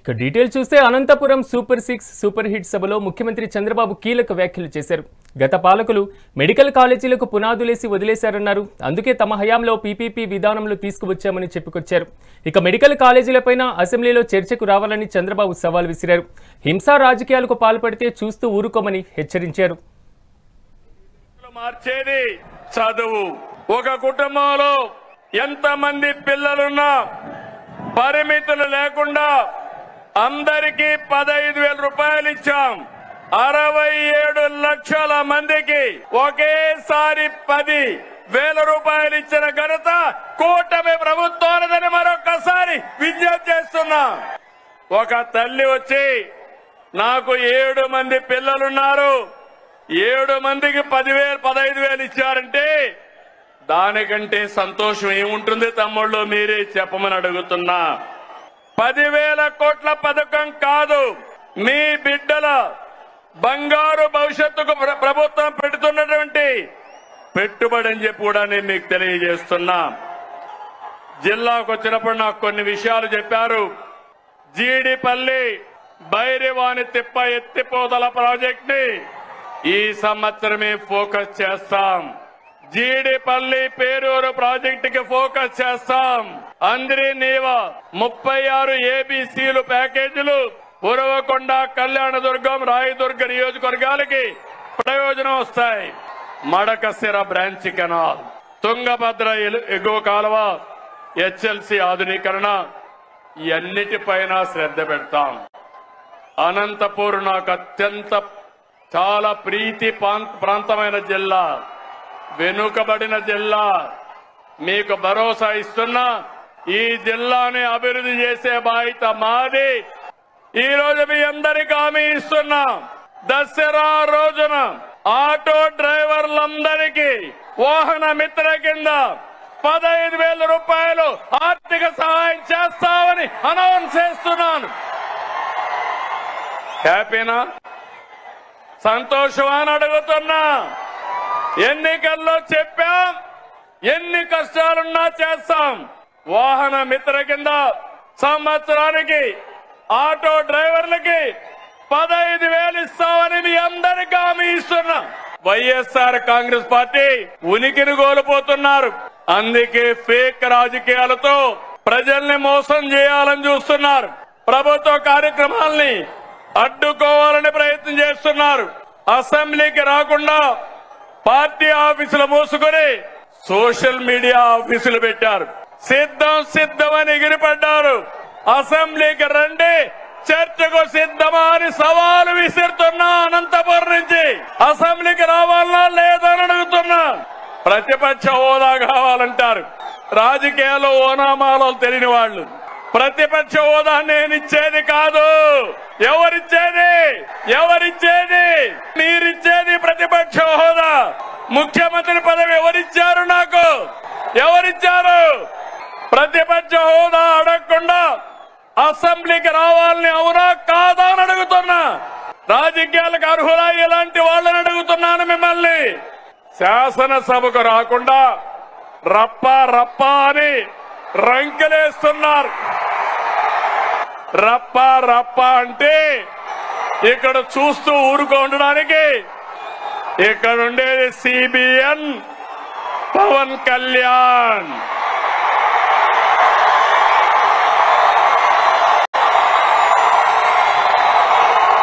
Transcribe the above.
ఇక డీటెయిల్ చూస్తే Anantapuram super 6 super hit సభలో ముఖ్యమంత్రి చంద్రబాబు కీలక వ్యాఖ్యలు చేశారు. గత పాలకులు మెడికల్ కాలేజీలకు పునాదులేసి వదిలేశారన్నారు. అందుకే తమ హయాంలో పీపీపీ విధానంలో తీసుకువచ్చామని చెప్పుకొచ్చారు. ఇక మెడికల్ కాలేజీలపైన అసెంబ్లీలో చర్చకు రావాలని చంద్రబాబు సవాల్ విసిరారు. హింసా రాజకీయాలకు పాల్పడితే చూస్తూ ఊరుకోమని హెచ్చరించారు. మార్చేది చదువు. ఒక కుటుంబంలో ఎంతమంది పిల్లలున్నా పరిమితులు లేకుండా అందరికీ 15,000 రూపాయలు ఇచ్చాం. 67 లక్షల మందికి ఒకేసారి 10,000 రూపాయలు ఇచ్చిన ఘనత కూటమి ప్రభుత్వాలదని మరొకసారి విజ్ఞప్తి చేస్తున్నా. ఒక తల్లి వచ్చి నాకు 7 మంది పిల్లలున్నారు, 7 మందికి 10,000 15,000 ఇచ్చారంటే దానికంటే సంతోషం ఏముంటుంది తమ్ముళ్ళు? మీరే చెప్పమని అడుగుతున్నా. 10,000 కోట్ల పథకం కాదు, మీ బిడ్డల బంగారు భవిష్యత్తుకు ప్రభుత్వం పెడుతున్నటువంటి పెట్టుబడి అని చెప్పి కూడా నేను మీకు తెలియజేస్తున్నా. జిల్లాకు వచ్చినప్పుడు నాకు కొన్ని విషయాలు చెప్పారు. జీడిపల్లి బైరివాణి తిప్ప ఎత్తిపోతల ప్రాజెక్ట్ ని ఈ సంవత్సరమే ఫోకస్ చేస్తాం. జీడిపల్లి పేరూరు ప్రాజెక్టుకి ఫోకస్ చేస్తాం. అంద్రి నీవ 36 ఏబీసీలు ప్యాకేజీలు ఉరవకొండ, కళ్యాణదుర్గం, రాయదుర్గ నియోజకవర్గాలకి ప్రయోజనం వస్తాయి. మడకశిర బ్రాంచ్ కెనాల్, తుంగభద్ర ఎగువ కాలువ, హెచ్ఎల్సీ ఆధునీకరణ, ఇవన్నిటిపైన శ్రద్ధ పెడతాం. అనంతపూర్ నాకు అత్యంత చాలా ప్రీతి ప్రాంతమైన జిల్లా, వెనుకబడిన జిల్లా. మీకు భరోసా ఇస్తున్నా, ఈ జిల్లాని అభివృద్ధి చేసే బాధ్యత మాది. ఈ రోజు మీ అందరికీ హామీ ఇస్తున్నా, దసరా రోజున ఆటో డ్రైవర్లందరికీ వాహన మిత్ర కింద 15,000 రూపాయలు ఆర్థిక సహాయం చేస్తామని అనౌన్స్ చేస్తున్నాను. హ్యాపీనా? సంతోషమా అని అడుగుతున్నా. ఎన్నికల్లో చెప్పాం, ఎన్ని కష్టాలున్నా చేస్తాం. వాహన మిత్ర కింద సంవత్సరానికి ఆటో డ్రైవర్లకి 15,000 ఇస్తామని మీ అందరికీ హామీ ఇస్తున్నా. వైఎస్ఆర్ కాంగ్రెస్ పార్టీ ఉనికిని కోల్పోతున్నారు. అందుకే ఫేక్ రాజకీయాలతో ప్రజల్ని మోసం చేయాలని చూస్తున్నారు. ప్రభుత్వ కార్యక్రమాల్ని అడ్డుకోవాలని ప్రయత్నం చేస్తున్నారు. అసెంబ్లీకి రాకుండా పార్టీ ఆఫీసులు మూసుకొని సోషల్ మీడియా ఆఫీసులు పెట్టారు. సిద్ధమని ఎగిరిపడ్డారు. అసెంబ్లీకి రండి, చర్చకు సిద్ధమా అని సవాలు విసురుతున్నా. అనంతపురం నుంచి అసెంబ్లీకి రావాలన్నా లేదని అడుగుతున్నా. ప్రతిపక్ష హోదా కావాలంటారు. రాజకీయాల్లో ఓనామాలో తెలియని వాళ్ళు. ప్రతిపక్ష హోదా నేను ఇచ్చేది కాదు. ఎవరిచ్చేది? మీరిచ్చేది ప్రతిపక్ష హోదా. ముఖ్యమంత్రి పదవి ఎవరిచ్చారు? నాకు ఎవరిచ్చారు? ప్రతిపక్ష హోదా అడగకుండా అసెంబ్లీకి రావాలని అవునా కాదా అని అడుగుతున్నా. రాజకీయాలకు అర్హులా ఇలాంటి వాళ్ళని అడుగుతున్నాను మిమ్మల్ని. శాసనసభకు రాకుండా రప్ప అని రంకెలేస్తున్నారు. రప్ప అంటే ఇక్కడ చూస్తూ ఊరుకో ఉండడానికి. ఇక్కడ ఉండేది CBN పవన్ కళ్యాణ్.